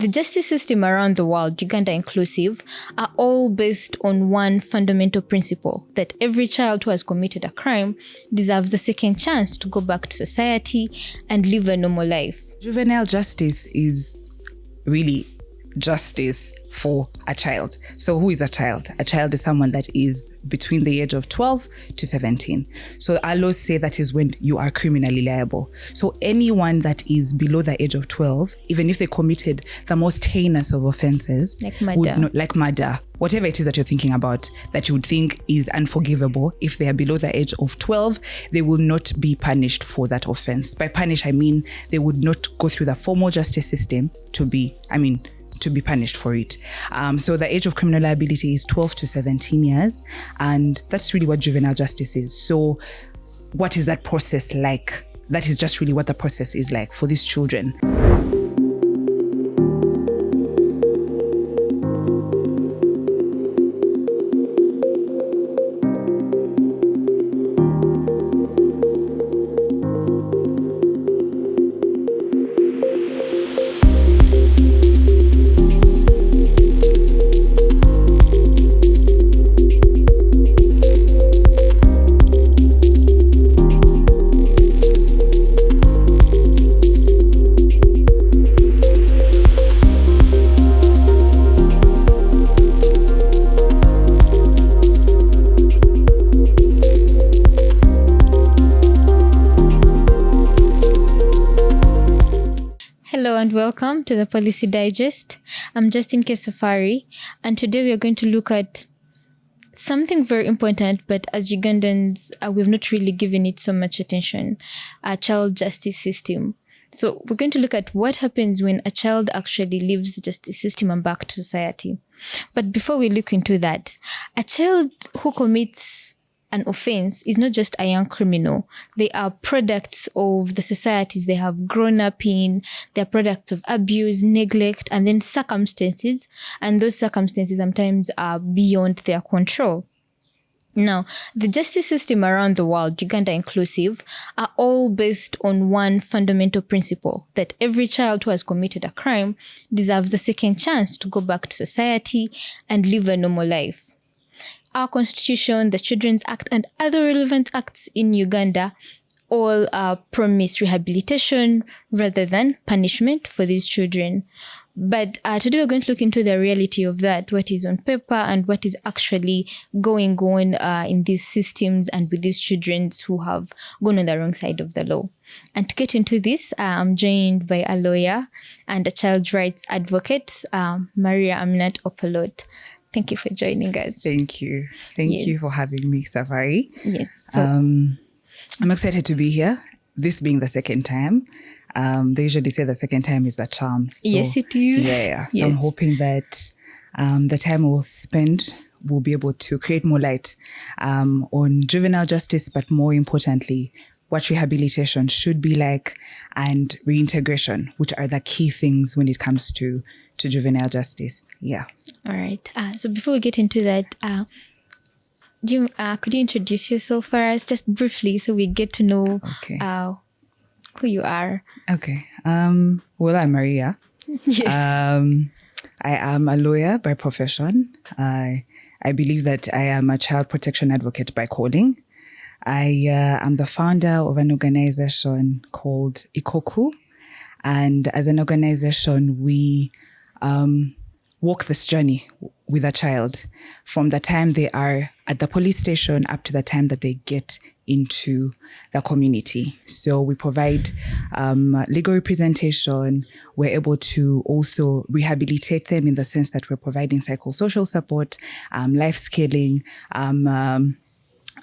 The justice system around the world, Uganda inclusive, are all based on one fundamental principle, that every child who has committed a crime deserves a second chance to go back to society and live a normal life. Juvenile justice is really justice for a child. So who is a child? A child is someone that is between the age of 12 to 17. So our laws say that is when you are criminally liable. So anyone that is below the age of 12, even if they committed the most heinous of offenses, like murder, whatever it is that you're thinking about, that you would think is unforgivable, if they are below the age of 12, they will not be punished for that offense. By punish, I mean they would not go through the formal justice system to be punished for it. So the age of criminal liability is 12 to 17 years. And that's really what juvenile justice is. So what is that process like? That is just really what the process is like for these children. Hello and welcome to the Policy Digest. I'm Justine Safari, and today we are going to look at something very important, but as Ugandans, we've not really given it so much attention, our child justice system. So we're going to look at what happens when a child actually leaves the justice system and back to society. But before we look into that, a child who commits an offense is not just a young criminal. They are products of the societies they have grown up in. They are products of abuse, neglect, and then circumstances. And those circumstances sometimes are beyond their control. Now, the justice system around the world, Uganda inclusive, are all based on one fundamental principle, that every child who has committed a crime deserves a second chance to go back to society and live a normal life. Our Constitution, the Children's Act, and other relevant acts in Uganda all promise rehabilitation rather than punishment for these children. But today we're going to look into the reality of that, what is on paper and what is actually going on in these systems and with these children who have gone on the wrong side of the law. And to get into this, I'm joined by a lawyer and a child rights advocate, Maria Aminat Opolot. Thank you for joining us. Thank you. Thank you for having me, Safari. Yes. So, I'm excited to be here, this being the second time. They usually say the second time is a charm. So, yes, it is. Yeah. So yes. I'm hoping that the time we'll spend will be able to create more light on juvenile justice, but more importantly, what rehabilitation should be like and reintegration, which are the key things when it comes to juvenile justice. Yeah. All right. So before we get into that, could you introduce yourself for us just briefly so we get to know who you are? Okay. Well, I'm Maria. Yes. I am a lawyer by profession. I believe that I am a child protection advocate by calling. I am the founder of an organization called Ikoku. And as an organization, we walk this journey with a child from the time they are at the police station up to the time that they get into the community. So we provide legal representation. We're able to also rehabilitate them in the sense that we're providing psychosocial support, life skilling,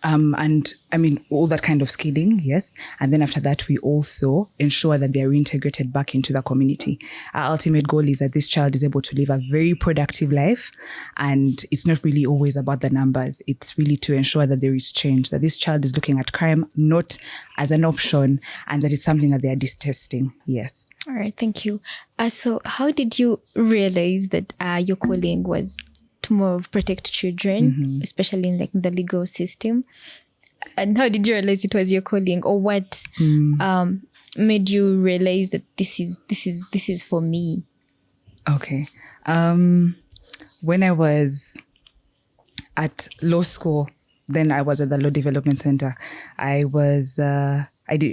and I mean, all that kind of skilling, yes. And then after that, we also ensure that they're reintegrated back into the community. Our ultimate goal is that this child is able to live a very productive life. And it's not really always about the numbers. It's really to ensure that there is change, that this child is looking at crime not as an option and that it's something that they are detesting. Yes. All right. Thank you. So how did you realize that your calling was to more protect children, especially in like the legal system? And how did you realize it was your calling, or what made you realize that this is for me? Okay. When I was at law school, then I was at the Law Development Center.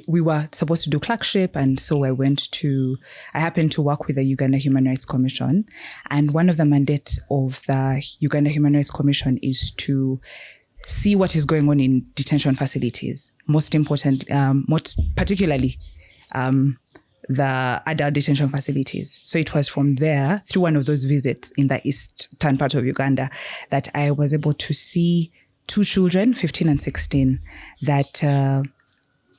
We were supposed to do clerkship. And so I happened to work with the Uganda Human Rights Commission. And one of the mandates of the Uganda Human Rights Commission is to see what is going on in detention facilities. Most particularly, the adult detention facilities. So it was from there, through one of those visits in the eastern part of Uganda, that I was able to see two children, 15 and 16, that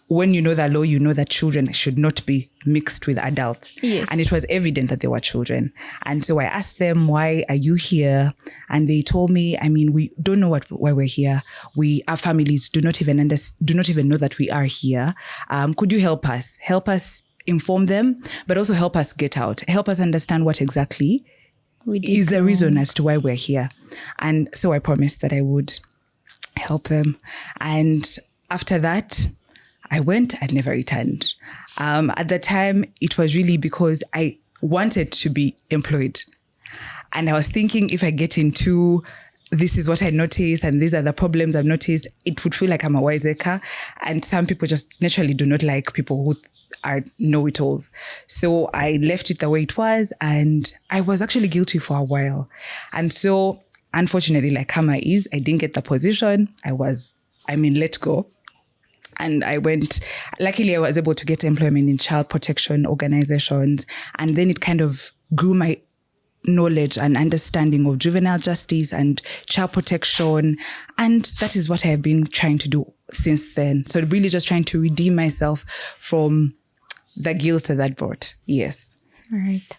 when you know the law, you know that children should not be mixed with adults. Yes. And it was evident that they were children. And so I asked them, why are you here? And they told me, we don't know why we're here. Our families do not even know that we are here. Could you help us? Help us inform them, but also help us get out. Help us understand what exactly is the reason as to why we're here. And so I promised that I would help them. And after that, I went and never returned. At the time, it was really because I wanted to be employed. And I was thinking, if I get into this is what I noticed and these are the problems I've noticed, it would feel like I'm a wiseacre. And some people just naturally do not like people who are know-it-alls. So I left it the way it was, and I was actually guilty for a while. And so, unfortunately, like karma is, I didn't get the position. Let go. And luckily I was able to get employment in child protection organizations. And then it kind of grew my knowledge and understanding of juvenile justice and child protection. And that is what I have been trying to do since then. So really just trying to redeem myself from the guilt that brought. Yes. All right.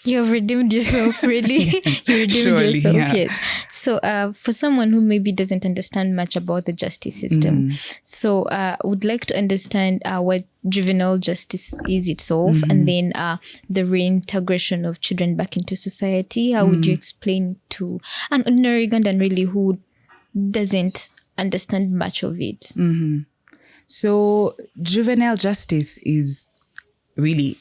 You have redeemed yourself, really. You redeemed yourself, yeah. Yes. So for someone who maybe doesn't understand much about the justice system, so would like to understand what juvenile justice is itself, and then the reintegration of children back into society. How would you explain to an ordinary Ugandan really who doesn't understand much of it? So juvenile justice is really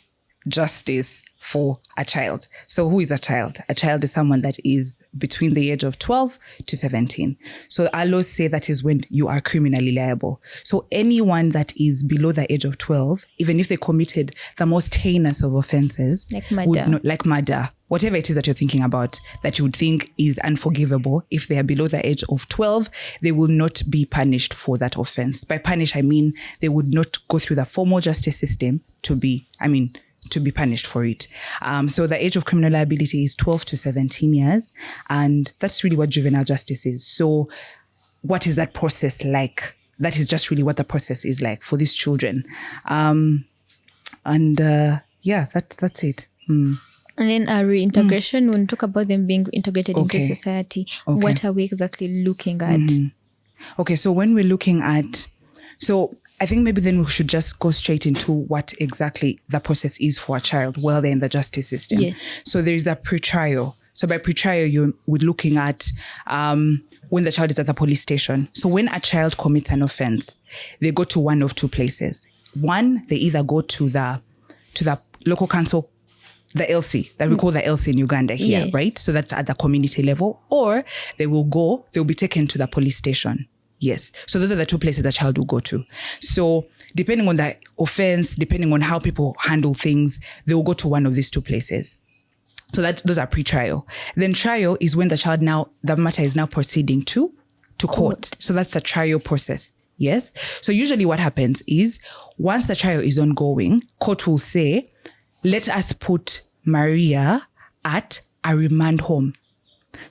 justice for a child. So who is a child? A child is someone that is between the age of 12 to 17. So our laws say that is when you are criminally liable. So anyone that is below the age of 12, even if they committed the most heinous of offenses, like murder, whatever it is that you're thinking about, that you would think is unforgivable, if they are below the age of 12, they will not be punished for that offense. By punish, I mean they would not go through the formal justice system to be punished for it. So the age of criminal liability is 12 to 17 years. And that's really what juvenile justice is. So what is that process like? That is just really what the process is like for these children. That's it. And then reintegration, when we talk about them being integrated into society, what are we exactly looking at? Okay, so when we're looking at... So I think maybe then we should just go straight into what exactly the process is for a child while they're in the justice system. Yes. So there is the pre-trial. So by pre-trial, we're looking at when the child is at the police station. So when a child commits an offense, they go to one of two places. One, they either go to the local council, the LC, that we call the LC in Uganda here, yes. right? So that's at the community level. Or they'll be taken to the police station. Yes. So those are the two places a child will go to. So depending on the offense, depending on how people handle things, they will go to one of these two places. So those are pre-trial. Then trial is when the matter is now proceeding to court. So that's the trial process. Yes. So usually what happens is once the trial is ongoing, court will say, let us put Maria at a remand home.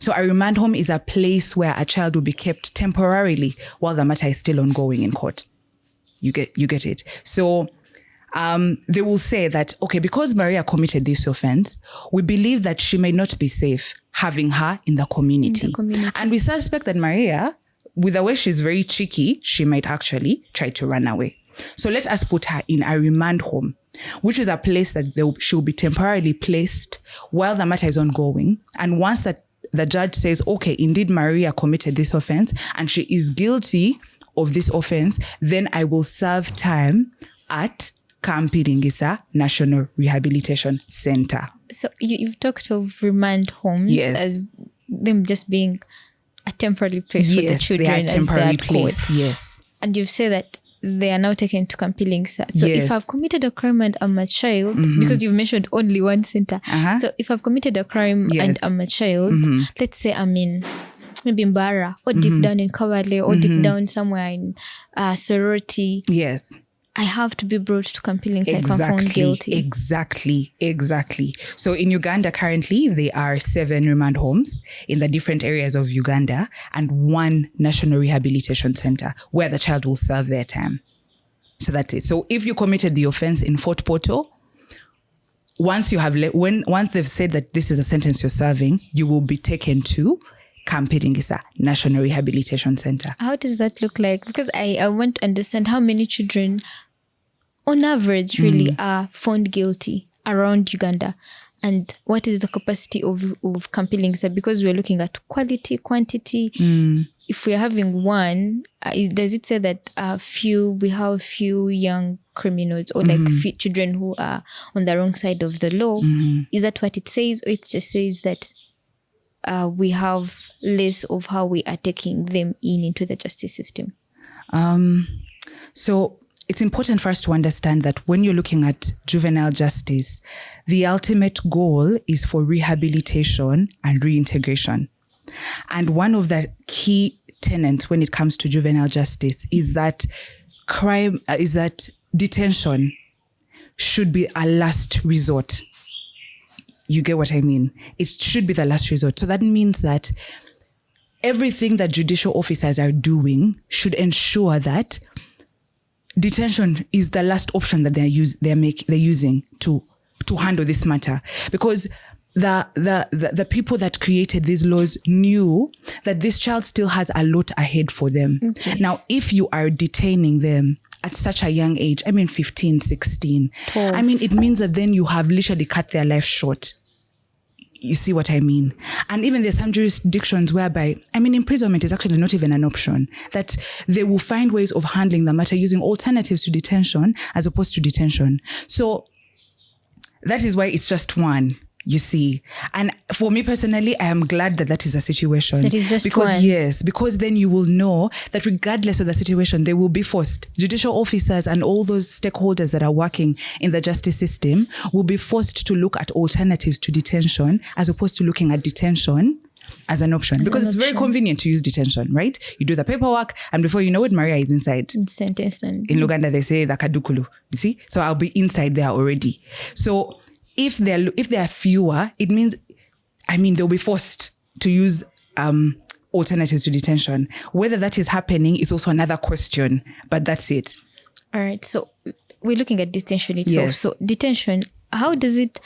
So a remand home is a place where a child will be kept temporarily while the matter is still ongoing in court. You get it. So they will say that, okay, because Maria committed this offense, we believe that she may not be safe having her in the community. And we suspect that Maria, with the way she's very cheeky, she might actually try to run away. So let us put her in a remand home, which is a place that she'll be temporarily placed while the matter is ongoing. And once that the judge says, okay, indeed, Maria committed this offense and she is guilty of this offense, then I will serve time at Kampiringisa National Rehabilitation Center. So you've talked of remand homes Yes. as them just being a temporary place for the Yes, they children are as they temporary are place. called. Yes. And you've said that they are now taken to Kampilingsa. So Yes. if I've committed a crime and I'm a child, because you've mentioned only one center. So if I've committed a crime and Yes. I'm a child, let's say I'm in maybe Mbara or deep down in Kawale or deep down somewhere in Sorority, Yes. I have to be brought to Kampilingsa if I'm found guilty. Exactly. So in Uganda currently, there are 7 remand homes in the different areas of Uganda and 1 national rehabilitation center where the child will serve their time. So that's it. So if you committed the offense in Fort Portal, once you have once they've said that this is a sentence you're serving, you will be taken to Kampiringisa National Rehabilitation Center. How does that look like? Because I want to understand how many children on average really are found guilty around Uganda, and what is the capacity of Kampilingsa, because we're looking at quality, quantity. If we're having one, does it say that we have few young criminals or like few children who are on the wrong side of the law? Is that what it says, or it just says that we have less of how we are taking them into the justice system? So it's important for us to understand that when you're looking at juvenile justice, the ultimate goal is for rehabilitation and reintegration. And one of the key tenets when it comes to juvenile justice is that detention should be a last resort. You get what I mean? It should be the last resort. So that means that everything that judicial officers are doing should ensure that detention is the last option that they're using to handle this matter, because the people that created these laws knew that this child still has a lot ahead for them. Yes. Now, if you are detaining them at such a young age, 15, 16, 12. it means that then you have literally cut their life short. You see what I mean? And even there's some jurisdictions whereby, imprisonment is actually not even an option, that they will find ways of handling the matter using alternatives to detention as opposed to detention. So that is why it's just one, you see. And for me personally, I am glad that is a situation. That is just because one. Yes, because then you will know that regardless of the situation, they will be forced. Judicial officers and all those stakeholders that are working in the justice system will be forced to look at alternatives to detention as opposed to looking at detention as an option. Because it's very convenient to use detention, right? You do the paperwork and before you know it, Maria is inside. Sentenced. In Uganda, they say the kadukulu, you see? So I'll be inside there already. So if there are fewer, it means, they'll be forced to use alternatives to detention. Whether that is happening is also another question, but that's it. All right. So we're looking at detention itself. Yes. So detention, how does it,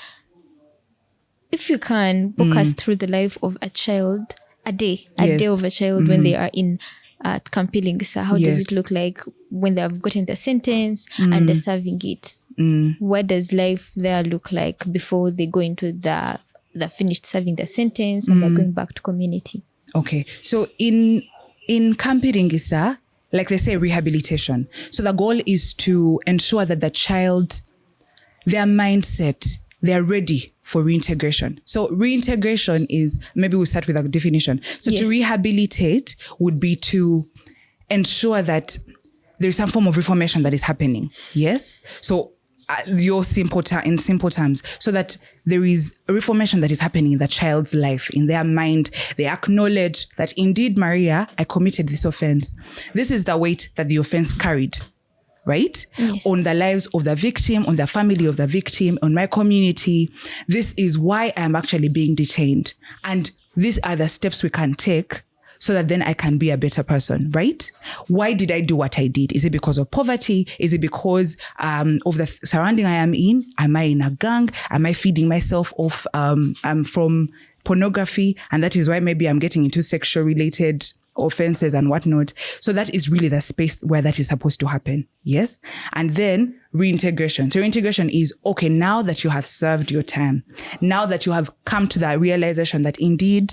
if you can walk us through the life of a child, a day of a child when they are in Kampilingsa, how does it look like when they have gotten their sentence and they're serving it? What does life there look like before they go into the finished serving their sentence and they're going back to community? Okay. So in Kampiringisa, like they say, rehabilitation. So the goal is to ensure that the child, their mindset, they're ready for reintegration. So reintegration is, maybe we'll start with a definition. So to rehabilitate would be to ensure that there's some form of reformation that is happening. Yes? So in simple terms, so that there is a reformation that is happening in the child's life, in their mind. They acknowledge that indeed, Maria, I committed this offense. This is the weight that the offense carried, right? Yes. On the lives of the victim, on the family of the victim, on my community. This is why I'm actually being detained. And these are the steps we can take so that then I can be a better person, right? Why did I do what I did? Is it because of poverty? Is it because of the surrounding I am in? Am I in a gang? Am I feeding myself off from pornography? And that is why maybe I'm getting into sexual related offenses and whatnot. So that is really the space where that is supposed to happen. Yes. And then reintegration. So reintegration is, okay, now that you have served your time, now that you have come to the realization that indeed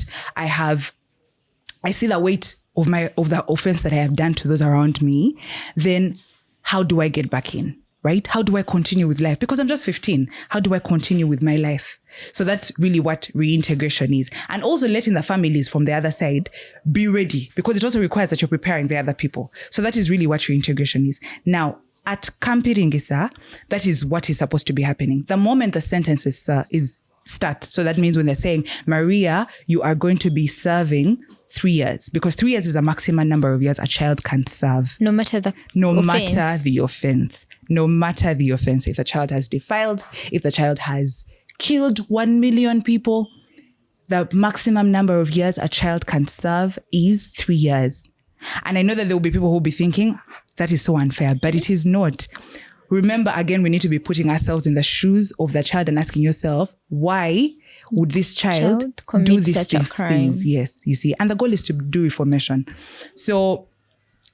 I see the weight of the offense that I have done to those around me, then how do I get back in? right? How do I continue with life? Because I'm just 15. How do I continue with my life? So that's really what reintegration is. And also letting the families from the other side be ready, because it also requires that you're preparing the other people. So that is really what reintegration is. Now, at Kampiringisa, that is what is supposed to be happening. The moment the sentence is start, so that means when they're saying, Maria, you are going to be serving 3 years, because 3 years is the maximum number of years a child can serve. No matter the offense. No matter the offense. If the child has defiled, if the child has killed 1 million people, the maximum number of years a child can serve is 3 years. And I know that there will be people who will be thinking, that is so unfair, but it is not. Remember, again, we need to be putting ourselves in the shoes of the child and asking yourself, why would this child do these things? Yes, you see. And the goal is to do reformation. So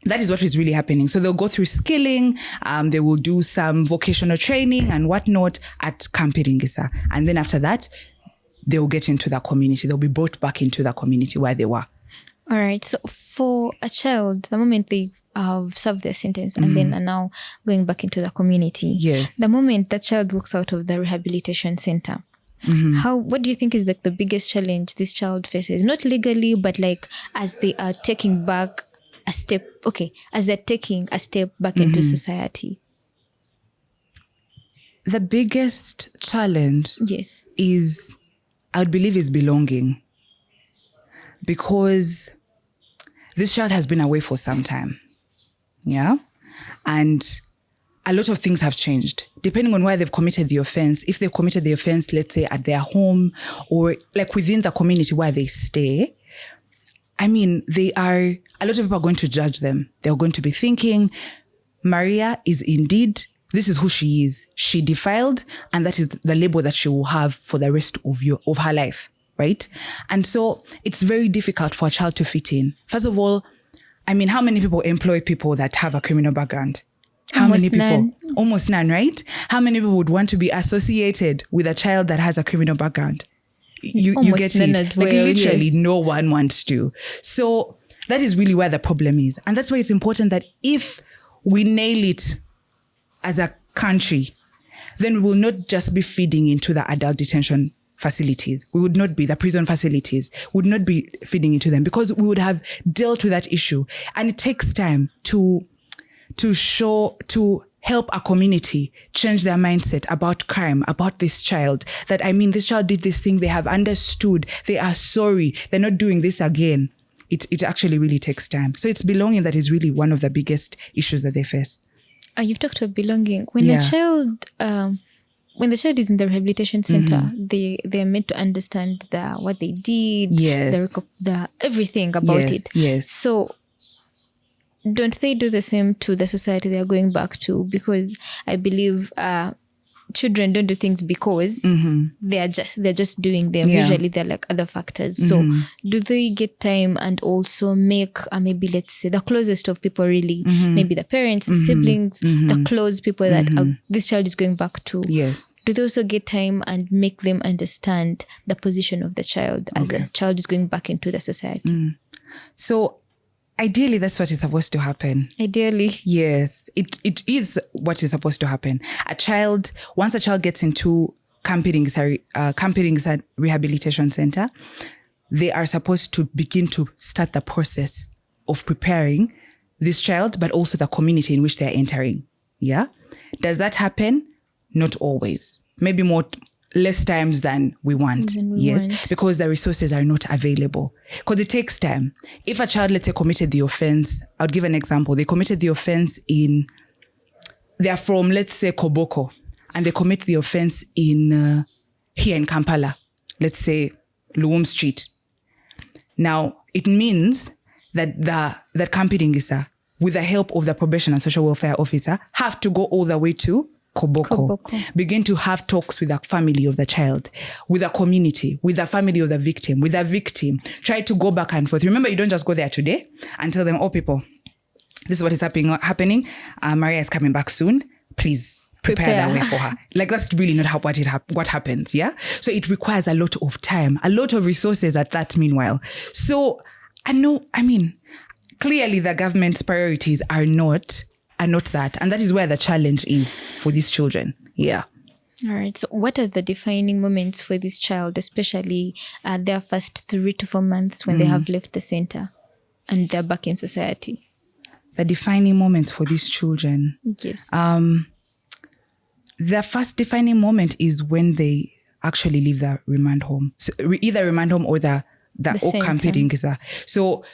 that is what is really happening. So they'll go through skilling, they will do some vocational training and whatnot at Kampiringisa. And then after that, they will get into the community. They'll be brought back into the community where they were. All right. So for a child, the moment they have served their sentence and then are now going back into the community, yes, the moment that child walks out of the rehabilitation center, what do you think is like the biggest challenge this child faces? Not legally, but like as they are taking back a step, as they're taking a step back into society? The biggest challenge is, I would believe, is belonging. Because this child has been away for some time. Yeah. And a lot of things have changed depending on where they've committed the offense. If they've committed the offense, let's say at their home or like within the community where they stay, I mean, a lot of people are going to judge them. They're going to be thinking, Maria is indeed, this is who she is. She defiled, and that is the label that she will have for the rest of her life. Right? And so it's very difficult for a child to fit in. First of all, I mean, how many people employ people that have a criminal background? How many people? None. Almost none, right? How many people would want to be associated with a child that has a criminal background? You get it. As well, like literally no one wants to. So that is really where the problem is. And that's why it's important that if we nail it as a country, then we will not just be feeding into the adult detention facilities. We would not be, the prison facilities would not be feeding into them, because we would have dealt with that issue. And it takes time to help a community change their mindset about crime, about this child. That, I mean, this child did this thing, they have understood, they are sorry, they're not doing this again. It actually really takes time. So it's belonging that is really one of the biggest issues that they face. You've talked about belonging. When a child... when the child is in the rehabilitation center, they're meant to understand what they did, the everything about it. Yes. So don't they do the same to the society they are going back to? Because I believe children don't do things because they're just doing them. Usually they're like other factors. So do they get time and also make maybe, let's say, the closest of people really, maybe the parents, the siblings, the close people that this child is going back to? Yes. Do they also get time and make them understand the position of the child as the child is going back into the society? So ideally, that's what is supposed to happen. Ideally. Yes, it is what is supposed to happen. Once a child gets into Kampiringisa Rehabilitation Center, they are supposed to begin to start the process of preparing this child, but also the community in which they are entering. Yeah? Does that happen? Not always. Maybe less times than we want. Because the resources are not available. Because it takes time. If a child, let's say, committed the offense, I'll give an example. They committed the offense they're from, let's say, Koboko, and they commit the offense here in Kampala, let's say, Luwum Street. Now, it means that that Kampiringisa, with the help of the probation and social welfare officer, have to go all the way to Koboko. Begin to have talks with the family of the child, with the community, with the family of the victim, with the victim. Try to go back and forth. Remember, you don't just go there today and tell them, oh, people, this is what is happening. Maria is coming back soon. Please prepare that way for her. Like, that's really not what happens, yeah? So it requires a lot of time, a lot of resources at that meanwhile. So, clearly the government's priorities are not are not that. And that is where the challenge is for these children. Yeah. All right. So what are the defining moments for this child, especially their first 3 to 4 months when they have left the center and they're back in society? The defining moments for these children. Yes. The first defining moment is when they actually leave the remand home. So either remand home or the camping. So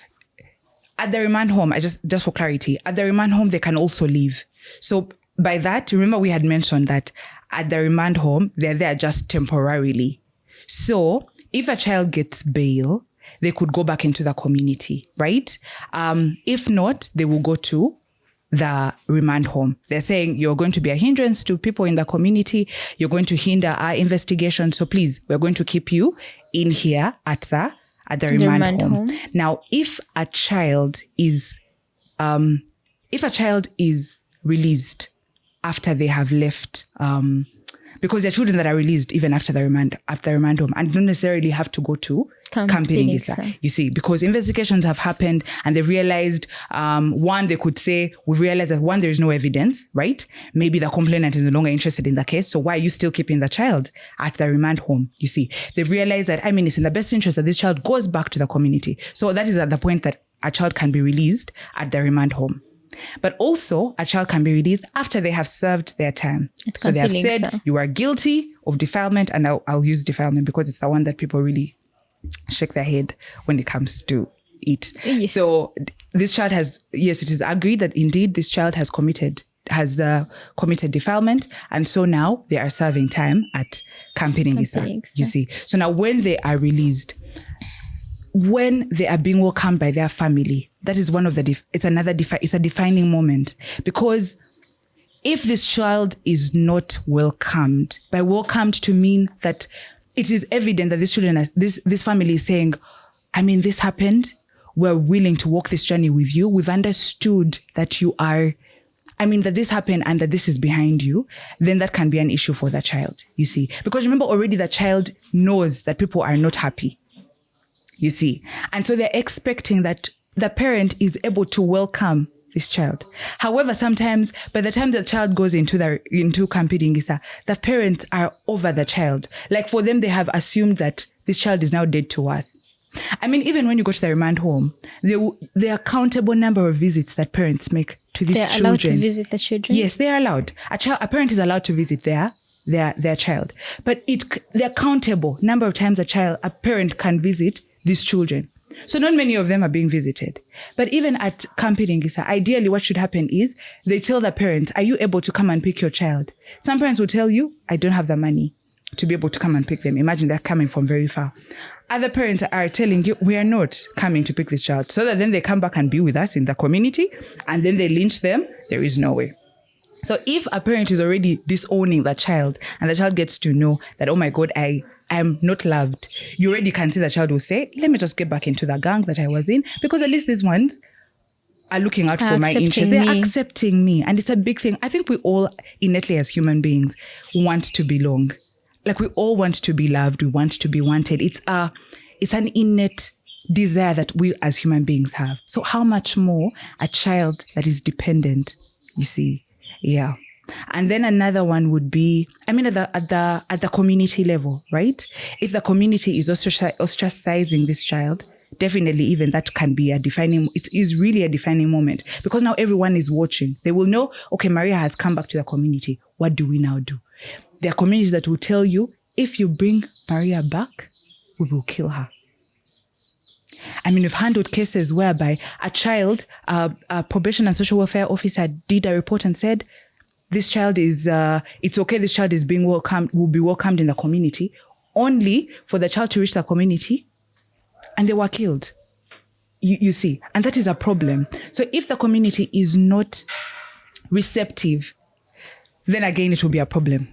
at the remand home, just for clarity, at the remand home, they can also leave. So by that, remember we had mentioned that at the remand home, they're there just temporarily. So if a child gets bail, they could go back into the community, right? If not, they will go to the remand home. They're saying you're going to be a hindrance to people in the community. You're going to hinder our investigation. So please, we're going to keep you in here at the remand home. Now, if a child is released after they have left, because there are children that are released even after the remand home and don't necessarily have to go to camping. You see, because investigations have happened and they've realized, they could say, we've realized that there is no evidence, right? Maybe the complainant is no longer interested in the case. So why are you still keeping the child at the remand home? You see, they've realized that, it's in the best interest that this child goes back to the community. So that is at the point that a child can be released at the remand home. But also, a child can be released after they have served their time. So they have said, you are guilty of defilement, and I'll use defilement because it's the one that people really shake their head when it comes to it. Yes. So this child it is agreed that indeed this child has committed defilement, and so now they are serving time at Camping. You see. So now when they are released, when they are being welcomed by their family, that is one of it's a defining moment, because if this child is not welcomed, by welcomed to mean that it is evident that this family is saying, this happened. We're willing to walk this journey with you. We've understood that you are, that this happened and that this is behind you, then that can be an issue for the child, you see. Because remember, already the child knows that people are not happy, you see. And so they're expecting that the parent is able to welcome this child. However, sometimes by the time the child goes into Camping, the parents are over the child. Like for them, they have assumed that this child is now dead to us. Even when you go to the remand home, the countable number of visits that parents make to these children. They're allowed to visit the children? Yes, they are allowed. A parent is allowed to visit their child. But the countable number of times a parent can visit these children. So not many of them are being visited. But even at Camping, ideally what should happen is they tell the parents, are you able to come and pick your child? Some parents will tell you, I don't have the money to be able to come and pick them. Imagine they're coming from very far. Other parents are telling you, we are not coming to pick this child. So that then they come back and be with us in the community and then they lynch them. There is no way. So if a parent is already disowning the child and the child gets to know that, oh my God, I am not loved, you already can see the child will say, let me just get back into the gang that I was in, because at least these ones are looking out for my interests. They're accepting me. And it's a big thing. I think we all innately as human beings want to belong. Like we all want to be loved. We want to be wanted. It's an innate desire that we as human beings have. So how much more a child that is dependent, you see? Yeah. And then another one would be, at the community level, right? If the community is ostracizing this child, definitely even that can be it is really a defining moment, because now everyone is watching. They will know, okay, Maria has come back to the community. What do we now do? There are communities that will tell you, if you bring Maria back, we will kill her. We've handled cases whereby a child, a probation and social welfare officer did a report and said, this child is, it's okay, this child is being welcomed, will be welcomed in the community, only for the child to reach the community, and they were killed. You see, and that is a problem. So if the community is not receptive, then again, it will be a problem.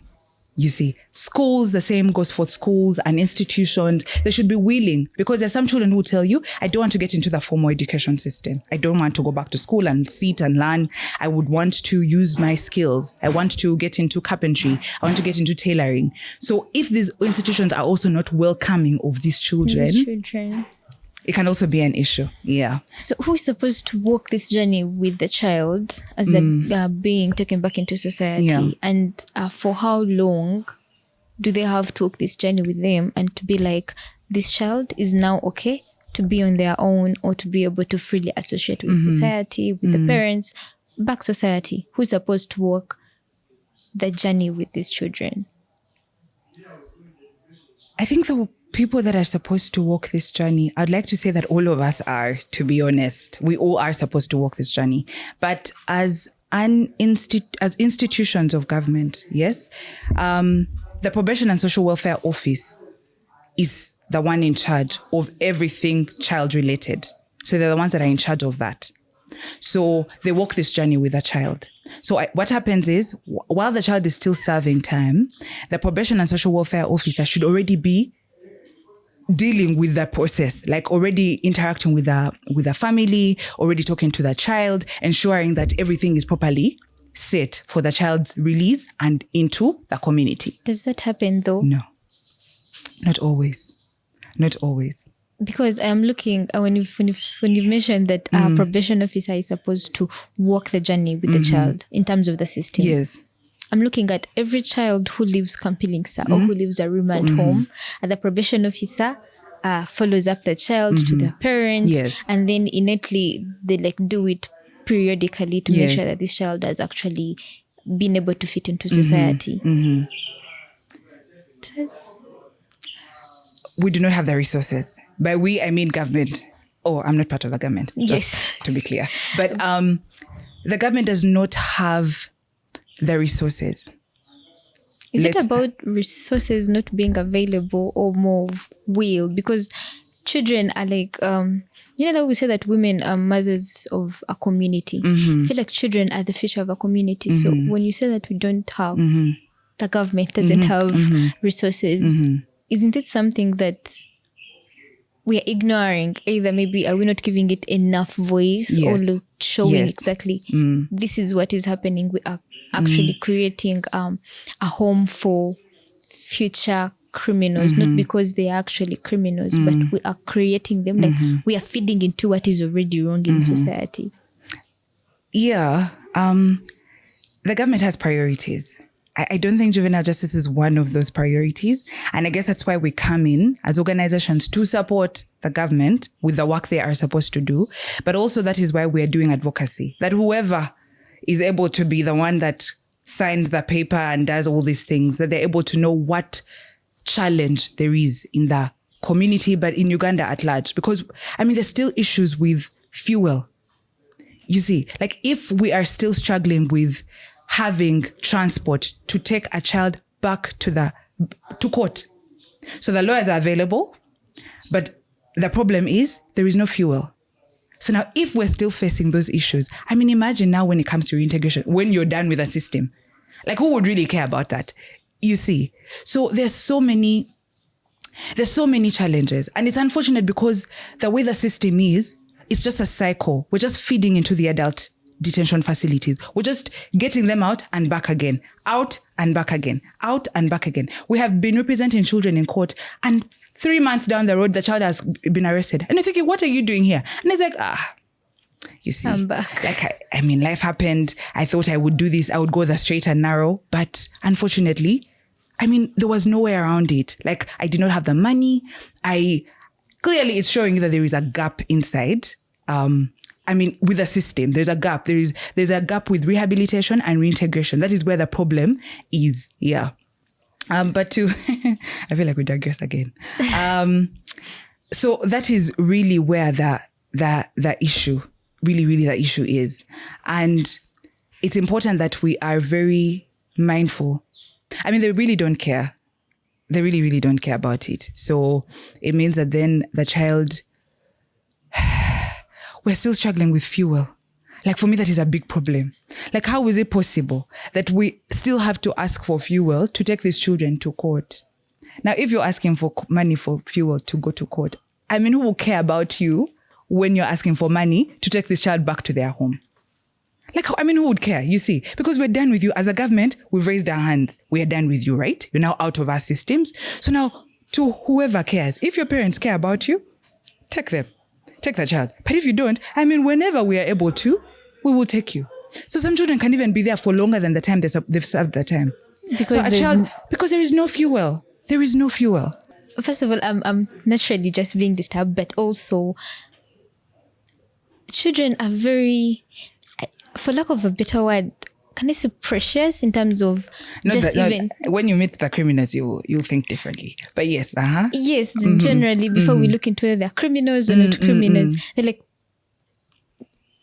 You see, schools, the same goes for schools and institutions. They should be willing, because there's some children who tell you, I don't want to get into the formal education system. I don't want to go back to school and sit and learn. I would want to use my skills. I want to get into carpentry. I want to get into tailoring. So if these institutions are also not welcoming of these children, It can also be an issue. Yeah. So who is supposed to walk this journey with the child as they're being taken back into society? Yeah. And for how long do they have to walk this journey with them and to be like, this child is now okay to be on their own or to be able to freely associate with society, with the parents, back society? Who's supposed to walk the journey with these children? I think the people that are supposed to walk this journey, I'd like to say that all of us are, to be honest. We all are supposed to walk this journey. But as institutions of government, yes, the Probation and Social Welfare Office is the one in charge of everything child-related. So they're the ones that are in charge of that. So they walk this journey with a child. So what happens is, while the child is still serving time, the Probation and Social Welfare Officer should already be dealing with that process, like already interacting with the family, already talking to the child, ensuring that everything is properly set for the child's release and into the community. Does that happen though? No, not always. Not always. Because I'm looking, when you've mentioned that probation officer is supposed to walk the journey with the child in terms of the system. Yes. I'm looking at every child who leaves Kampilingsa or who leaves a remand home, and the probation officer follows up the child to their parents. Yes. And then innately they do it periodically to make sure that this child has actually been able to fit into society. We do not have the resources. By we, I mean government. Oh, I'm not part of the government. Yes. Just to be clear. But the government does not have the resources. Is it about resources not being available or more of will? Because children are that we say that women are mothers of a community. I feel like children are the future of a community. So when you say that we don't have, the government doesn't have resources, isn't it something that we are ignoring? Either maybe are we not giving it enough voice or showing exactly this is what is happening? We are actually creating a home for future criminals, not because they are actually criminals, but we are creating them, we are feeding into what is already wrong in society. Yeah. The government has priorities. I don't think juvenile justice is one of those priorities. And I guess that's why we come in as organizations to support the government with the work they are supposed to do. But also that is why we are doing advocacy, that whoever is able to be the one that signs the paper and does all these things, that they're able to know what challenge there is in the community, but in Uganda at large. Because, there's still issues with fuel. You see, if we are still struggling with having transport to take a child back to court. So the lawyers are available, but the problem is there is no fuel. So now if we're still facing those issues, imagine now when it comes to reintegration, when you're done with the system, who would really care about that? You see, so there's so many challenges, and it's unfortunate because the way the system is, it's just a cycle. We're just feeding into the adult detention facilities. We're just getting them out and back again, out and back again, out and back again. We have been representing children in court, and 3 months down the road, the child has been arrested. And you're thinking, what are you doing here? And it's like, you see, I'm back. Life happened. I thought I would do this. I would go the straight and narrow. But unfortunately, there was no way around it. I did not have the money. Clearly it's showing that there is a gap inside. With the system, there's a gap. There's a gap with rehabilitation and reintegration. That is where the problem is. Yeah. But I feel like we digress again. So that is really where the issue, really the issue is. And it's important that we are very mindful. They really don't care. They really don't care about it. So it means that then the child, we're still struggling with fuel. For me, that is a big problem. How is it possible that we still have to ask for fuel to take these children to court? Now, if you're asking for money for fuel to go to court, who will care about you when you're asking for money to take this child back to their home? Who would care? You see, because we're done with you. As a government, we've raised our hands. We are done with you, right? You're now out of our systems. So now, to whoever cares, if your parents care about you, take them. take the child. But if you don't, I mean, whenever we are able to, we will take you. So some children can even be there for longer than the time they've served the time. Because there is no fuel. There is no fuel. First of all, I'm naturally just being disturbed, but also children are very, for lack of a better word, can I say precious in terms of when you meet the criminals, you'll think differently. But yes, yes, generally before we look into whether they're criminals or not criminals, they're like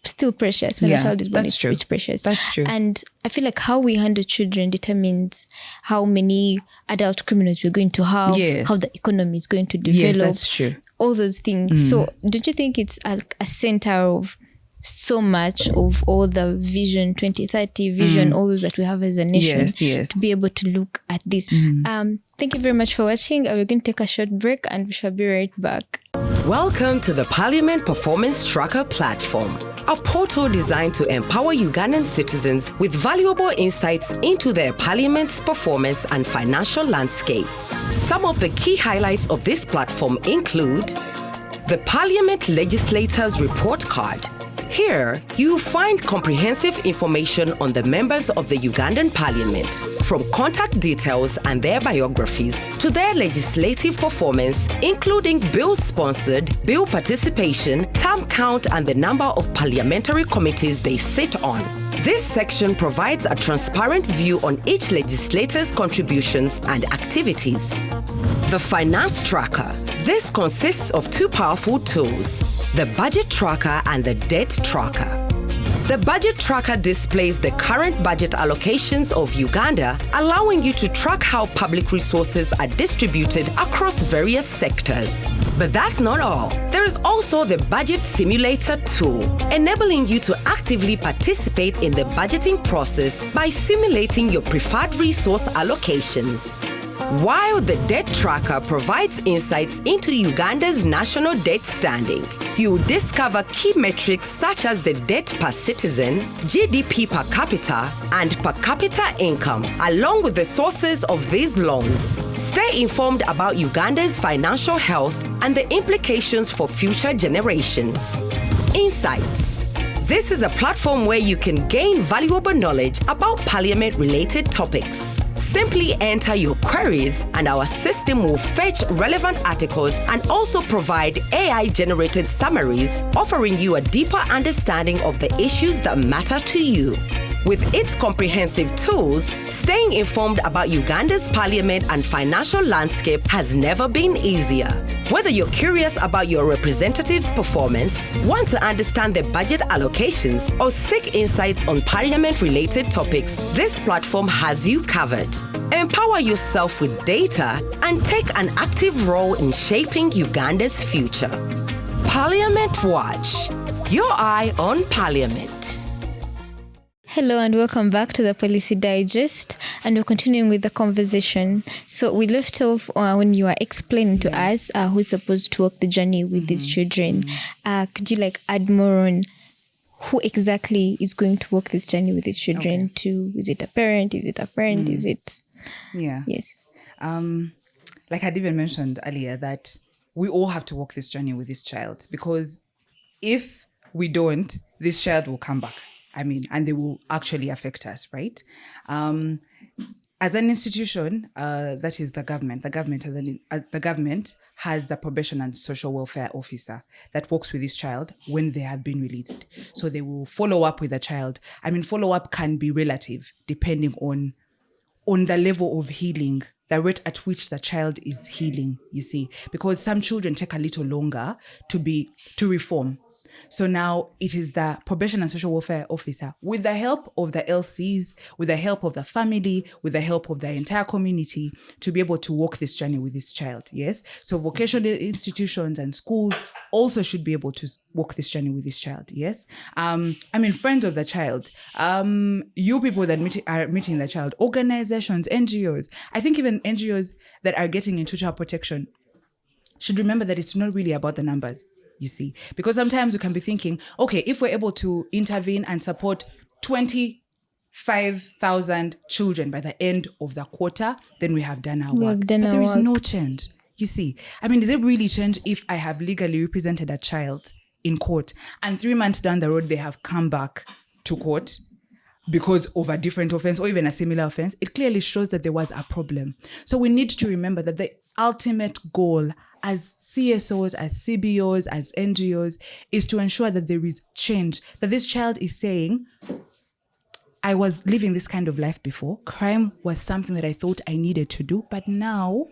still precious when a child is born. It's precious. That's true. And I feel like how we handle children determines how many adult criminals we're going to have, how the economy is going to develop. Yes, that's true. All those things. So don't you think it's a center of so much of all the vision 2030 vision, all those that we have as a nation, to be able to look at this. Thank you very much for watching. We're going to take a short break and we shall be right back. Welcome to the Parliament Performance Tracker platform, a portal designed to empower Ugandan citizens with valuable insights into their parliament's performance and financial landscape. Some of the key highlights of this platform include the Parliament Legislators Report Card. Here, you find comprehensive information on the members of the Ugandan Parliament, from contact details and their biographies to their legislative performance, including bills sponsored, bill participation, term count, and the number of parliamentary committees they sit on. This section provides a transparent view on each legislator's contributions and activities. The Finance Tracker. This consists of two powerful tools, the Budget Tracker and the Debt Tracker. The Budget Tracker displays the current budget allocations of Uganda, allowing you to track how public resources are distributed across various sectors. But that's not all. There is also the Budget Simulator tool, enabling you to actively participate in the budgeting process by simulating your preferred resource allocations. While the Debt Tracker provides insights into Uganda's national debt standing, you discover key metrics such as the debt per citizen, GDP per capita, and per capita income, along with the sources of these loans. Stay informed about Uganda's financial health and the implications for future generations. Insights. This is a platform where you can gain valuable knowledge about parliament-related topics. Simply enter your queries and our system will fetch relevant articles and also provide AI-generated summaries, offering you a deeper understanding of the issues that matter to you. With its comprehensive tools, staying informed about Uganda's parliament and financial landscape has never been easier. Whether you're curious about your representative's performance, want to understand their budget allocations, or seek insights on parliament-related topics, this platform has you covered. Empower yourself with data and take an active role in shaping Uganda's future. Parliament Watch. Your eye on Parliament. Hello and welcome back to the Policy Digest, and we're continuing with the conversation. So we left off when you were explaining to us who's supposed to walk the journey with these children. Could you add more on who exactly is going to walk this journey with these children? Is it a parent? Is it a friend? Is it? Yeah. Yes. Like I'd even mentioned earlier, that we all have to walk this journey with this child, because if we don't, this child will come back. And they will actually affect us, right? As an institution, that is the government. The government has the probation and social welfare officer that works with this child when they have been released. So they will follow up with the child. Follow-up can be relative, depending on the level of healing, the rate at which the child is healing, you see. Because some children take a little longer to reform. So now it is the probation and social welfare officer, with the help of the LCs, with the help of the family, with the help of the entire community, to be able to walk this journey with this child. Yes. So vocational institutions and schools also should be able to walk this journey with this child. Yes. Friends of the child, you people that are meeting the child, organizations, NGOs. I think even NGOs that are getting into child protection should remember that it's not really about the numbers. You see, because sometimes you can be thinking, okay, if we're able to intervene and support 25,000 children by the end of the quarter, then we have done our work. But there is no change. You see, does it really change if I have legally represented a child in court. And 3 months down the road, they have come back to court because of a different offense or even a similar offense. It clearly shows that there was a problem. So we need to remember that the ultimate goal as CSOs, as CBOs, as NGOs is to ensure that there is change, that this child is saying, I was living this kind of life before. Crime was something that I thought I needed to do, but now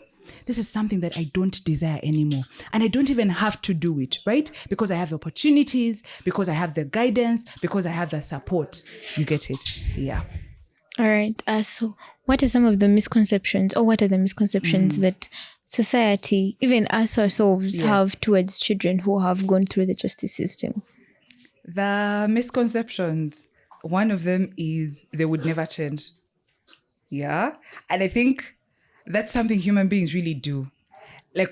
this is something that I don't desire anymore. And I don't even have to do it, right? Because I have the opportunities, because I have the guidance, because I have the support. You get it? Yeah. All right. So what are some of the misconceptions, or what are the misconceptions that society, even us ourselves, have towards children who have gone through the justice system? The misconceptions, one of them is they would never change. Yeah. And I think that's something human beings really do. Like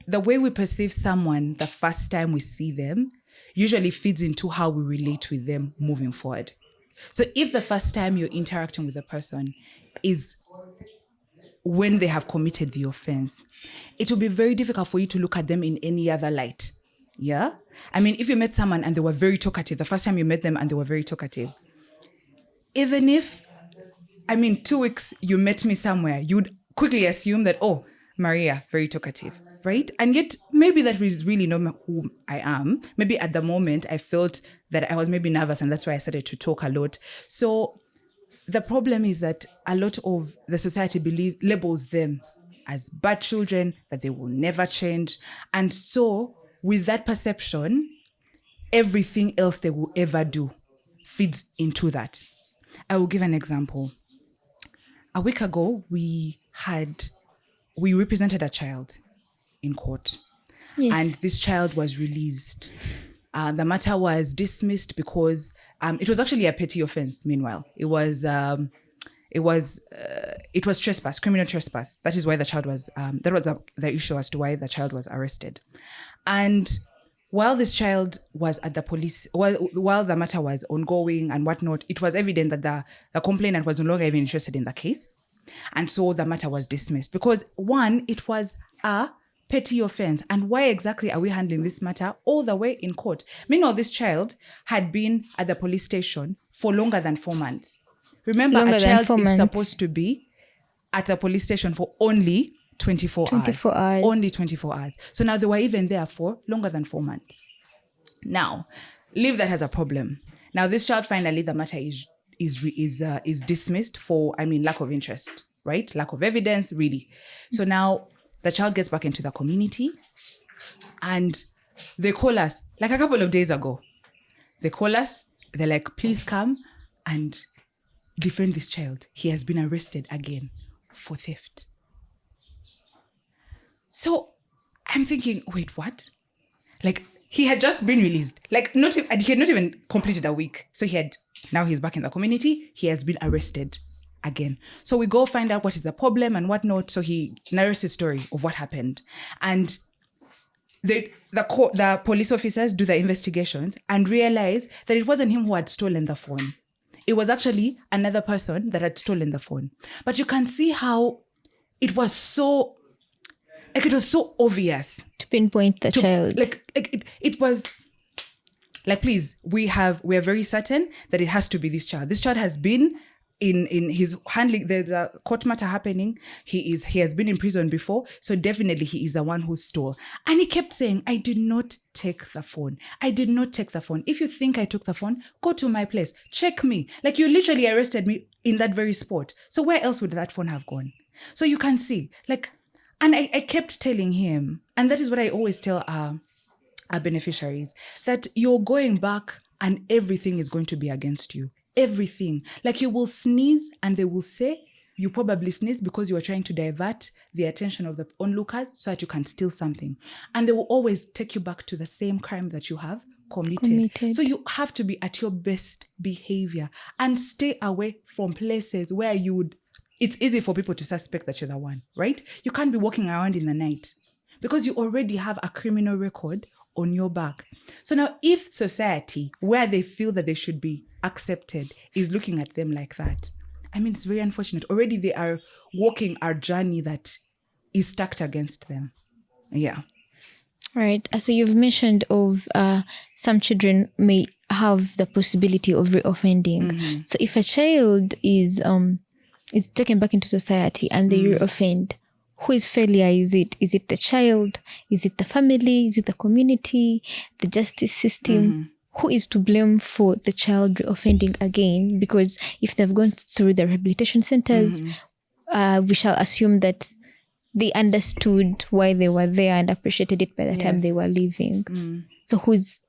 the way we perceive someone the first time we see them usually feeds into how we relate with them moving forward. So if the first time you're interacting with a person is when they have committed the offense, it will be very difficult for you to look at them in any other light. Yeah? I mean, if you met someone and they were very talkative, the first time you met them and they were very talkative, even if, 2 weeks you met me somewhere, you'd quickly assume that, oh, Maria, very talkative, right? And yet maybe that was really not who I am. Maybe at the moment I felt that I was maybe nervous and that's why I started to talk a lot. So the problem is that a lot of the society labels them as bad children, that they will never change. And so with that perception, everything else they will ever do feeds into that. I will give an example. A week ago, we represented a child in court. Yes. And this child was released. The matter was dismissed because it was actually a petty offense. Meanwhile, it was trespass, criminal trespass. That is why the child was. That was the issue as to why the child was arrested. And while this child was at the police, while the matter was ongoing and whatnot, it was evident that the complainant was no longer even interested in the case. And so the matter was dismissed because, one, it was a petty offense. And why exactly are we handling this matter all the way in court? Meanwhile, this child had been at the police station for longer than 4 months. Remember, a child is supposed to be at the police station for only 24 hours. Only 24 hours. So now they were even there for longer than 4 months. Now, leave that as a problem. Now, this child finally, the matter is dismissed for, lack of interest, right? Lack of evidence, really. So now the child gets back into the community and they call us, like a couple of days ago. They call us, they're like, please come and defend this child. He has been arrested again for theft. So I'm thinking, wait, what? Like, he had just been released. Like, he had not even completed a week. So now he's back in the community. He has been arrested again. So we go find out what is the problem and whatnot. So he narrates the story of what happened. And the police officers do the investigations and realize that it wasn't him who had stolen the phone. It was actually another person that had stolen the phone. But you can see how it was so obvious to pinpoint the child. It was like, please, we are very certain that it has to be this child. This child has been in his handling the court matter happening. He has been in prison before, so definitely he is the one who stole. And he kept saying, I did not take the phone. I did not take the phone. If you think I took the phone, go to my place, check me. Like, you literally arrested me in that very spot. So where else would that phone have gone? So you can see, like, and I kept telling him, and that is what I always tell our beneficiaries, that you're going back and everything is going to be against you. Everything. Like, you will sneeze and they will say you probably sneezed because you were trying to divert the attention of the onlookers so that you can steal something. And they will always take you back to the same crime that you have committed. So you have to be at your best behavior and stay away from places where it's easy for people to suspect that you're the one, right? You can't be walking around in the night because you already have a criminal record on your back. So now, if society, where they feel that they should be accepted, is looking at them like that, it's very unfortunate. Already they are walking a journey that is stacked against them. Yeah. Right. So you've mentioned of some children may have the possibility of reoffending. So if a child is taken back into society and they reoffend, whose failure is it? Is it the child? Is it the family? Is it the community? The justice system? Who is to blame for the child reoffending again? Because if they've gone through the rehabilitation centers, we shall assume that they understood why they were there and appreciated it by the time they were leaving. So whose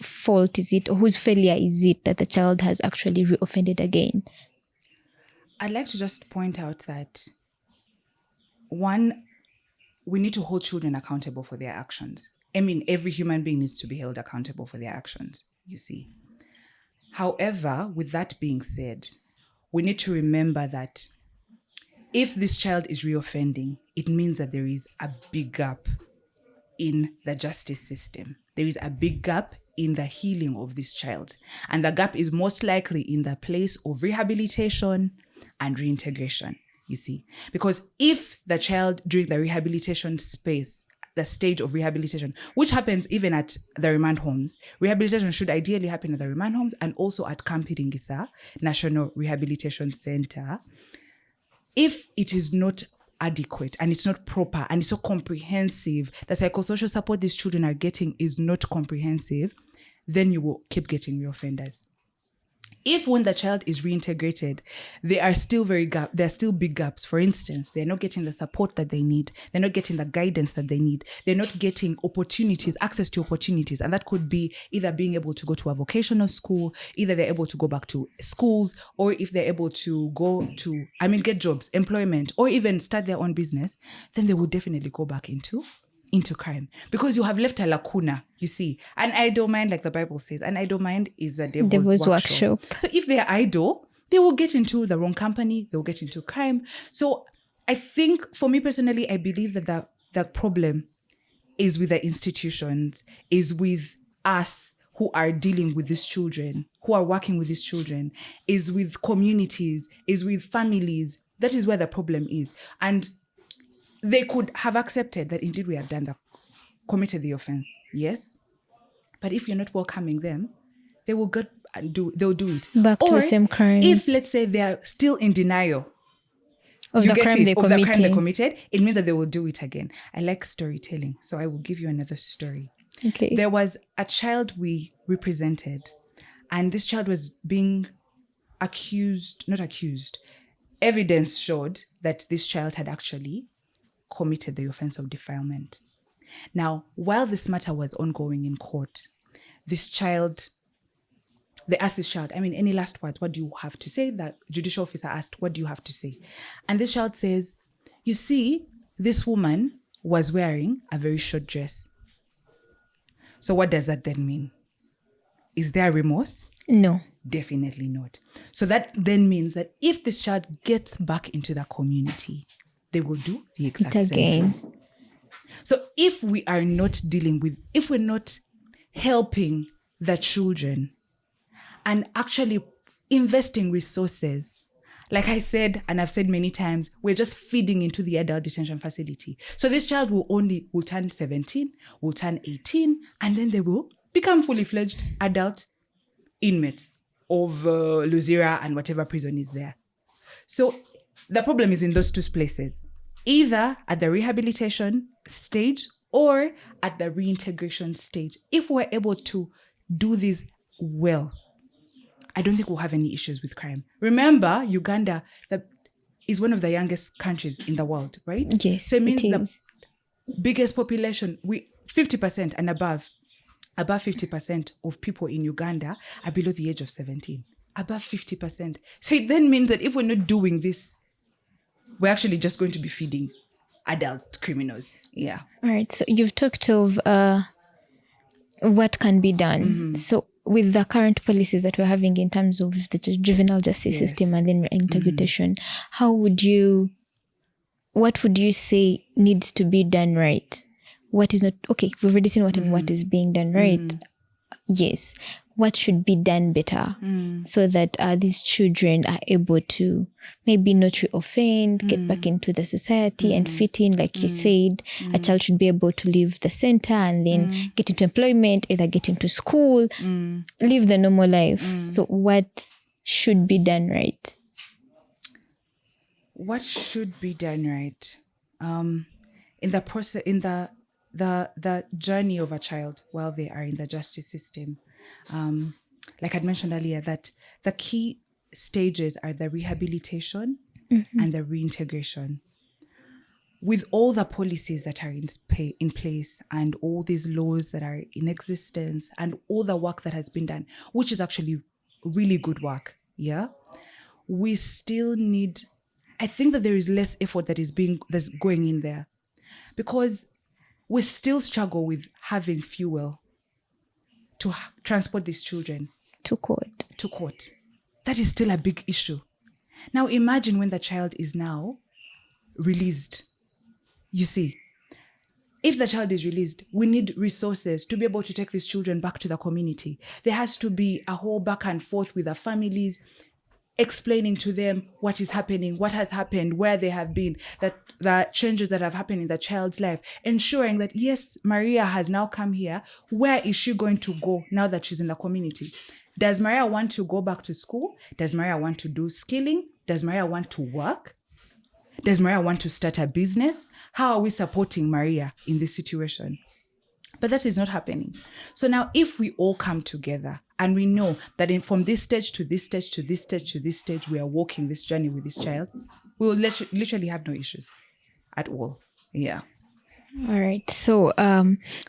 fault is it, or whose failure is it that the child has actually reoffended again? I'd like to just point out that, one, we need to hold children accountable for their actions. I mean, every human being needs to be held accountable for their actions, you see. However, with that being said, we need to remember that if this child is reoffending, it means that there is a big gap in the justice system. There is a big gap in the healing of this child. And the gap is most likely in the place of rehabilitation and reintegration, you see. Because if the child during the rehabilitation space, the stage of rehabilitation, which happens even at the remand homes, rehabilitation should ideally happen at the remand homes and also at Kampiringisa National Rehabilitation Center. If it is not adequate and it's not proper and it's not comprehensive, the psychosocial support these children are getting is not comprehensive, then you will keep getting reoffenders. If when the child is reintegrated, there are still big gaps. For instance, they're not getting the support that they need. They're not getting the guidance that they need. They're not getting access to opportunities. And that could be either being able to go to a vocational school, either they're able to go back to schools, or if they're able to get jobs, employment, or even start their own business, then they will definitely go back into crime, because you have left a lacuna, you see. An idle mind, like the Bible says, an idle mind is the devil's workshop. So if they're idle, they will get into the wrong company, they'll get into crime. So I think, for me personally, I believe that the problem is with the institutions, is with us who are dealing with these children, who are working with these children, is with communities, is with families. That is where the problem is. And they could have accepted that indeed we have committed the offense, yes. But if you're not welcoming them, they will they'll do it. Back to the same crimes. If, let's say, they are still in denial of the crime they committed, it means that they will do it again. I like storytelling, so I will give you another story. Okay. There was a child we represented, and this child was being evidence showed that this child had actually committed the offense of defilement. Now, while this matter was ongoing in court, they asked this child, any last words? What do you have to say? The judicial officer asked, what do you have to say? And this child says, you see, this woman was wearing a very short dress. So what does that then mean? Is there remorse? No. Definitely not. So that then means that if this child gets back into the community, they will do the exact same thing. So if we are not if we're not helping the children and actually investing resources, like I said, and I've said many times, we're just feeding into the adult detention facility. So this child will turn 17, will turn 18, and then they will become fully fledged adult inmates of Luzira and whatever prison is there. So the problem is in those two places, either at the rehabilitation stage or at the reintegration stage. If we're able to do this well, I don't think we'll have any issues with crime. Remember, Uganda is one of the youngest countries in the world, right? Yes, so it means the biggest population, 50% and above 50% of people in Uganda are below the age of 17. Above 50%. So it then means that if we're not doing this, we're actually just going to be feeding adult criminals. Yeah. All right. So you've talked of what can be done. Mm-hmm. So with the current policies that we're having in terms of the juvenile justice system and then reintegration, what would you say needs to be done right? What is not, okay, we've already seen what is being done right. Yes. what should be done better so that these children are able to maybe not reoffend, get back into the society and fit in, like you said. A child should be able to leave the center and then get into employment, either get into school, live the normal life. So what should be done right? What should be done right? In the process, in the journey of a child while they are in the justice system, like I'd mentioned earlier, that the key stages are the rehabilitation and the reintegration. With all the policies that are in place and all these laws that are in existence and all the work that has been done, which is actually really good work, we still need, I think that there is less effort that's going in there, because we still struggle with having fuel to transport these children To court. That is still a big issue. Now imagine when the child is now released. You see, if the child is released, we need resources to be able to take these children back to the community. There has to be a whole back and forth with the families, explaining to them what is happening, what has happened, where they have been, that the changes that have happened in the child's life, ensuring that, yes, Maria has now come here. Where is she going to go now that she's in the community? Does Maria want to go back to school? Does Maria want to do skilling? Does Maria want to work? Does Maria want to start a business? How are we supporting Maria in this situation? But that is not happening. So now if we all come together and we know that from this stage to this stage to this stage to this stage, we are walking this journey with this child, we will literally have no issues at all. Yeah. All right. So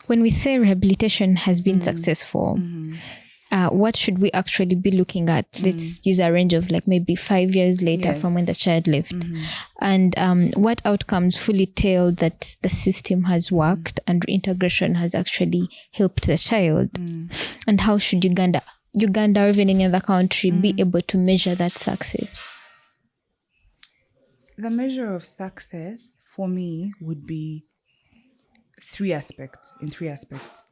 when we say rehabilitation has been successful, what should we actually be looking at? Let's use a range of like maybe 5 years later from when the child left. And what outcomes fully tell that the system has worked and reintegration has actually helped the child? And how should Uganda or even any other country be able to measure that success? The measure of success for me would be in three aspects.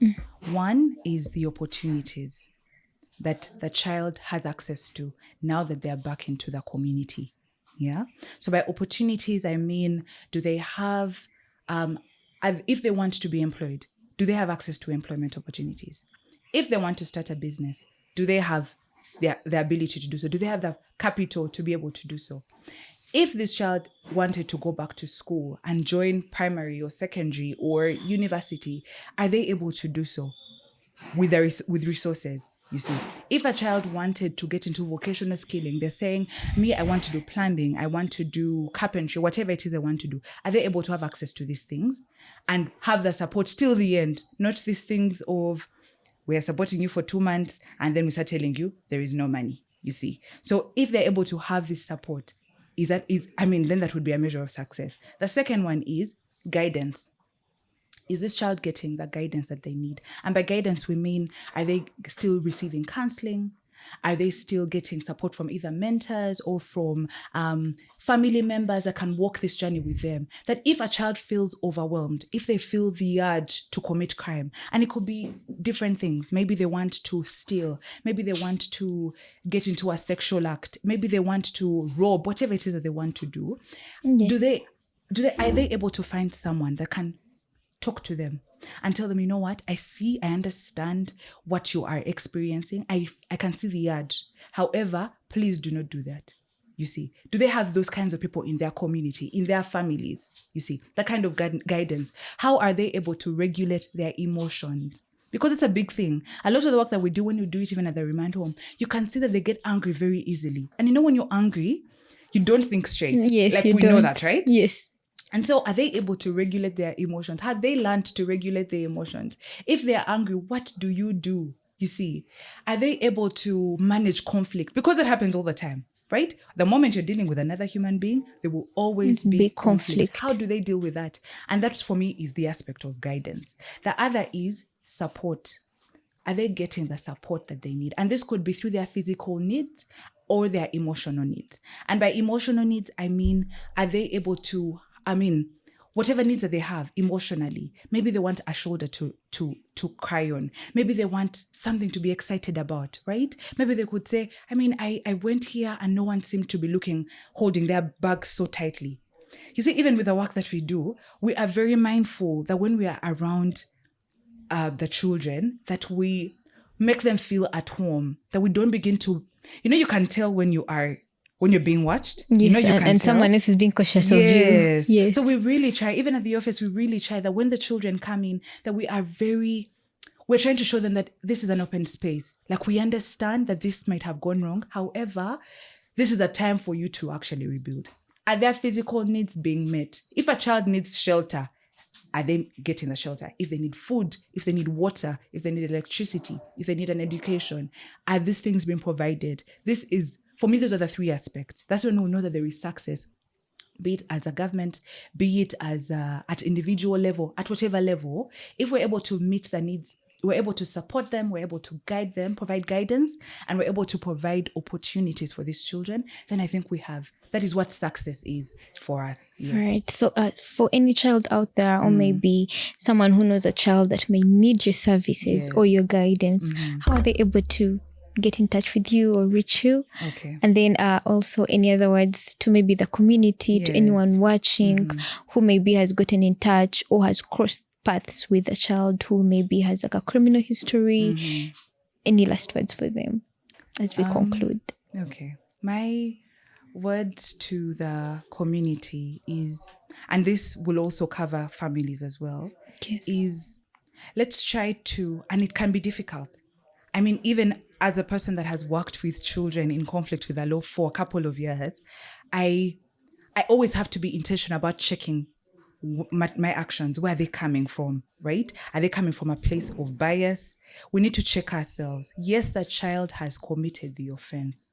One is the opportunities that the child has access to now that they're back into the community. Yeah. So by opportunities, I mean, do they have, if they want to be employed, do they have access to employment opportunities? If they want to start a business, do they have the ability to do so? Do they have the capital to be able to do so? If this child wanted to go back to school and join primary or secondary or university, are they able to do so with resources? You see, if a child wanted to get into vocational skilling, they're saying, I want to do plumbing, I want to do carpentry, whatever it is they want to do. Are they able to have access to these things and have the support till the end? Not these things of, we are supporting you for 2 months and then we start telling you there is no money, you see. So if they're able to have this support, then that would be a measure of success. The second one is guidance. Is this child getting the guidance that they need? And by guidance, we mean, are they still receiving counseling? Are they still getting support from either mentors or from family members that can walk this journey with them? That if a child feels overwhelmed, if they feel the urge to commit crime, and it could be different things. Maybe they want to steal. Maybe they want to get into a sexual act. Maybe they want to rob, whatever it is that they want to do. Yes. Are they able to find someone that can talk to them and tell them, you know what, I understand what you are experiencing. I can see the urge. However, please do not do that. You see, do they have those kinds of people in their community, in their families? You see, that kind of guidance. How are they able to regulate their emotions? Because it's a big thing. A lot of the work that we do, when you do it even at the remand home, you can see that they get angry very easily. And when you're angry, you don't think straight. Yes, like you we don't. know that, right? Yes. And so are they able to regulate their emotions? Have they learned to regulate their emotions? If they're angry, what do? You see, are they able to manage conflict? Because it happens all the time, right? The moment you're dealing with another human being, there will always be conflict. How do they deal with that? And that, for me, is the aspect of guidance. The other is support. Are they getting the support that they need? And this could be through their physical needs or their emotional needs. And by emotional needs, I mean, are they able to, whatever needs that they have emotionally. Maybe they want a shoulder to cry on. Maybe they want something to be excited about, right? Maybe they could say, I went here and no one seemed to be holding their bags so tightly. You see, even with the work that we do, we are very mindful that when we are around the children, that we make them feel at home, that we don't begin to, you can tell when you're being watched. Yes, You can and tell. someone else is being cautious of you. Yes. So we really try, even at the office, we really try that when the children come in, that we're trying to show them that this is an open space. Like, we understand that this might have gone wrong. However, this is a time for you to actually rebuild. Are their physical needs being met? If a child needs shelter, are they getting the shelter? If they need food, if they need water, if they need electricity, if they need an education, are these things being provided? For me, those are the three aspects. That's when we know that there is success, be it as a government, be it as at individual level, at whatever level. If we're able to meet the needs, we're able to support them, we're able to guide them, provide guidance, and we're able to provide opportunities for these children, then I think that is what success is for us. Yes. Right. So for any child out there, or maybe someone who knows a child that may need your services or your guidance, how are they able to get in touch with you or reach you? Okay. And then also any other words to maybe the community, to anyone watching who maybe has gotten in touch or has crossed paths with a child who maybe has like a criminal history. Any last words for them as we conclude? Okay. My words to the community is, and this will also cover families as well, is let's try to, and it can be difficult. Even as a person that has worked with children in conflict with the law for a couple of years, I always have to be intentional about checking my actions. Where are they coming from, right? Are they coming from a place of bias? We need to check ourselves. Yes, the child has committed the offense,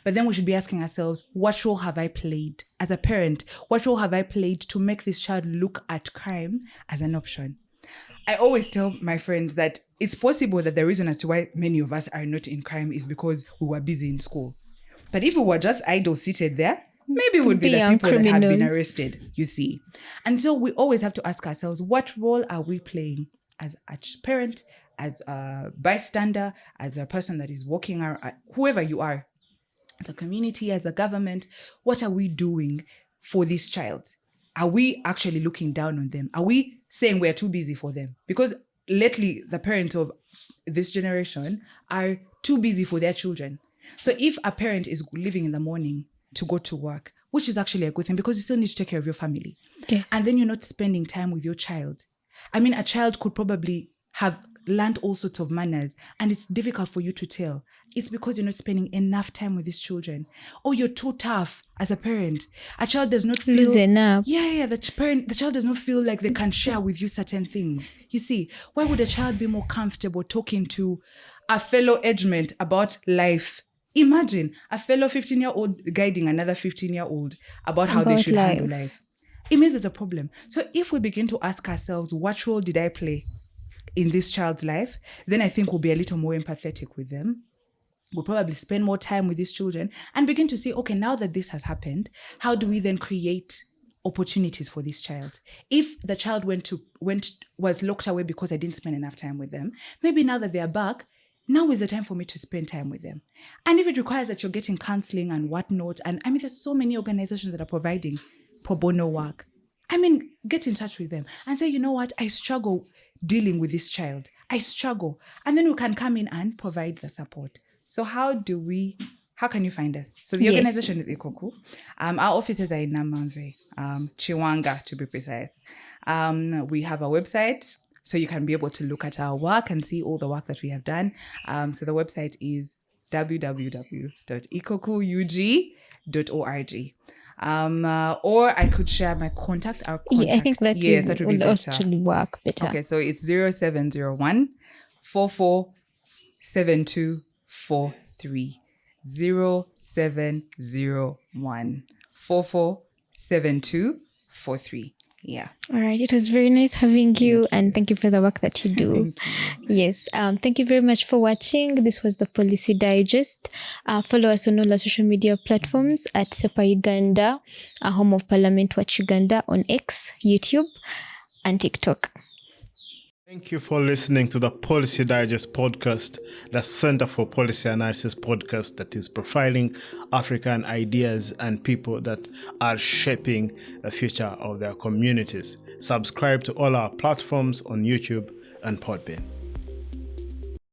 but then we should be asking ourselves, what role have I played as a parent? What role have I played to make this child look at crime as an option? I always tell my friends that it's possible that the reason as to why many of us are not in crime is because we were busy in school. But if we were just idle seated there, maybe it would be the people that have been arrested, you see. And so we always have to ask ourselves, what role are we playing as a parent, as a bystander, as a person that is walking around, whoever you are, as a community, as a government, what are we doing for this child? Are we actually looking down on them? Are we saying we're too busy for them? Because lately, the parents of this generation are too busy for their children. So if a parent is leaving in the morning to go to work, which is actually a good thing because you still need to take care of your family. Yes. And then you're not spending time with your child. A child could probably have learned all sorts of manners and it's difficult for you to tell. It's because you're not spending enough time with these children. Or you're too tough as a parent. A child does not feel... Loosen up. Yeah. The child does not feel like they can share with you certain things. You see, why would a child be more comfortable talking to a fellow age mate about life? Imagine a fellow 15-year-old guiding another 15-year-old about how they should handle life. It means there's a problem. So if we begin to ask ourselves, what role did I play in this child's life? Then I think we'll be a little more empathetic with them. We'll probably spend more time with these children and begin to see, okay, now that this has happened, how do we then create opportunities for this child? If the child was locked away because I didn't spend enough time with them, maybe now that they're back, now is the time for me to spend time with them. And if it requires that you're getting counseling and whatnot, and there's so many organizations that are providing pro bono work. Get in touch with them and say, you know what, I struggle dealing with this child. I struggle. And then we can come in and provide the support. So how can you find us? So the organization is Ikoku. Our offices are in Namamve, Chiwanga to be precise. We have a website, so you can be able to look at our work and see all the work that we have done. So the website is www.ikokuug.org. Or I could share my contact. Our contact. Yeah, I think that that would be better. actually work better. Okay, so it's 0701 447243. 0701 447243. Yeah. All right. It was very nice having you, and thank you for the work that you do. Yes. Thank you very much for watching. This was the Policy Digest. Follow us on all our social media platforms at SEPA Uganda, Home of Parliament Watch Uganda on X, YouTube, and TikTok. Thank you for listening to the Policy Digest podcast, the Center for Policy Analysis podcast that is profiling African ideas and people that are shaping the future of their communities. Subscribe to all our platforms on YouTube and Podbean.